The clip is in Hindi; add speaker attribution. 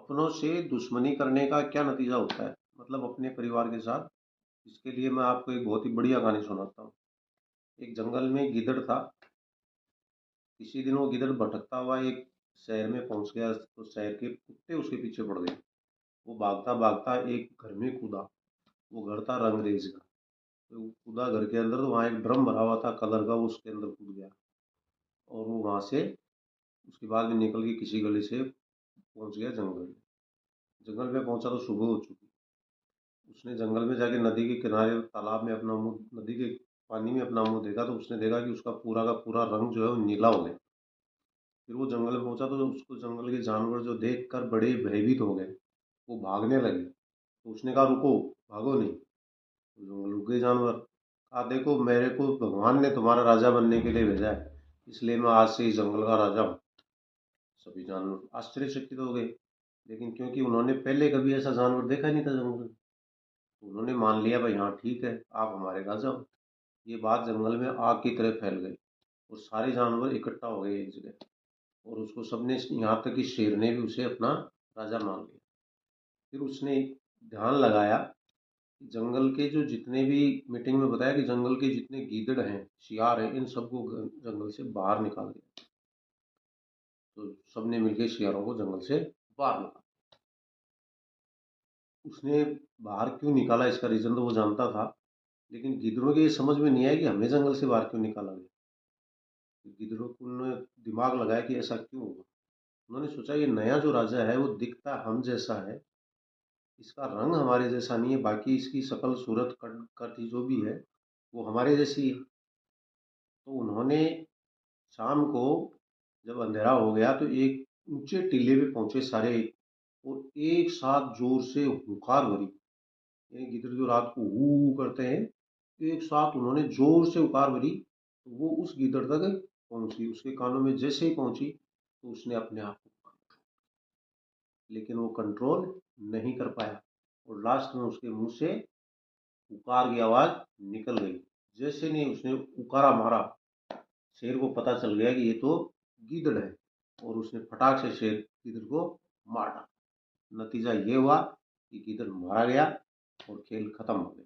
Speaker 1: अपनों से दुश्मनी करने का क्या नतीजा होता है, मतलब अपने परिवार के साथ। इसके लिए मैं आपको एक बहुत ही बढ़िया कहानी सुनाता हूँ। एक जंगल में गिद्ध था। किसी दिन वो गिद्ध भटकता हुआ एक शहर में पहुंच गया, तो शहर के कुत्ते उसके पीछे पड़ गए। वो भागता भागता एक घर में कूदा। वो घर था रंगरेज का। तो वो कूदा घर के अंदर, तो वहाँ एक ड्रम भरा हुआ था कलर का, वो उसके अंदर कूद गया। और वो वहाँ से उसके बाद में निकल के किसी गली से पहुंच गया जंगल में। जंगल में पहुंचा तो सुबह हो चुकी। उसने जंगल में जाके नदी के किनारे तालाब में अपना मुंह, नदी के पानी में अपना मुंह देखा, तो उसने देखा कि उसका पूरा का पूरा रंग जो है वो नीला हो गया। फिर वो जंगल में पहुंचा तो उसको जंगल के जानवर जो देख कर बड़े भयभीत हो गए। वो भागने लगे। तो उसने कहा रुको, भागो नहीं। तो जंगल रुक गए जानवर। कहा देखो, मेरे को भगवान ने तुम्हारा राजा बनने के लिए भेजा है, इसलिए मैं आज से इस जंगल का राजा हूँ। सभी जानवर आश्चर्यचकित हो गए, लेकिन क्योंकि उन्होंने पहले कभी ऐसा जानवर देखा नहीं था जंगल में, तो उन्होंने मान लिया भाई हाँ ठीक है, आप हमारे राजा हो। ये बात जंगल में आग की तरह फैल गई और सारे जानवर इकट्ठा हो गए एक जगह। और उसको सबने, यहाँ तक कि शेर ने भी उसे अपना राजा मान लिया। फिर उसने ध्यान लगाया कि जंगल के जो जितने भी, मीटिंग में बताया कि जंगल के जितने गीदड़ हैं, शियार हैं, इन सबको जंगल से बाहर निकाल दिया। तो सबने मिलकर शियारों को जंगल से बाहर निकाला। उसने बाहर क्यों निकाला, इसका रीजन तो वो जानता था, लेकिन गिद्धड़ों के ये समझ में नहीं आया कि हमें जंगल से बाहर क्यों निकाला गया। गिद्धड़ों को उन्होंने दिमाग लगाया कि ऐसा क्यों होगा। उन्होंने सोचा ये नया जो राजा है वो दिखता हम जैसा है, इसका रंग हमारे जैसा नहीं है, बाकी इसकी शकल सूरत कद काठी जो भी है वो हमारे जैसी है। तो उन्होंने शाम को जब अंधेरा हो गया तो एक ऊंचे टीले पे पहुंचे सारे, और एक साथ जोर से हुंकार भरी। ये गिद्ध जो रात को हू करते हैं, एक साथ उन्होंने जोर से हुंकार भरी। तो वो उस गिद्दड़ तक पहुंची, उसके कानों में जैसे ही पहुंची तो उसने अपने आप को, लेकिन वो कंट्रोल नहीं कर पाया और लास्ट में उसके मुंह से उकार की आवाज निकल गई। जैसे नहीं उसने उकारा मारा, शेर को पता चल गया कि ये तो गीदड़ है, और उसने फटाक से शेर गीदड़ को मार डाला। नतीजा ये हुआ कि गीदड़ मारा गया और खेल खत्म हो गया।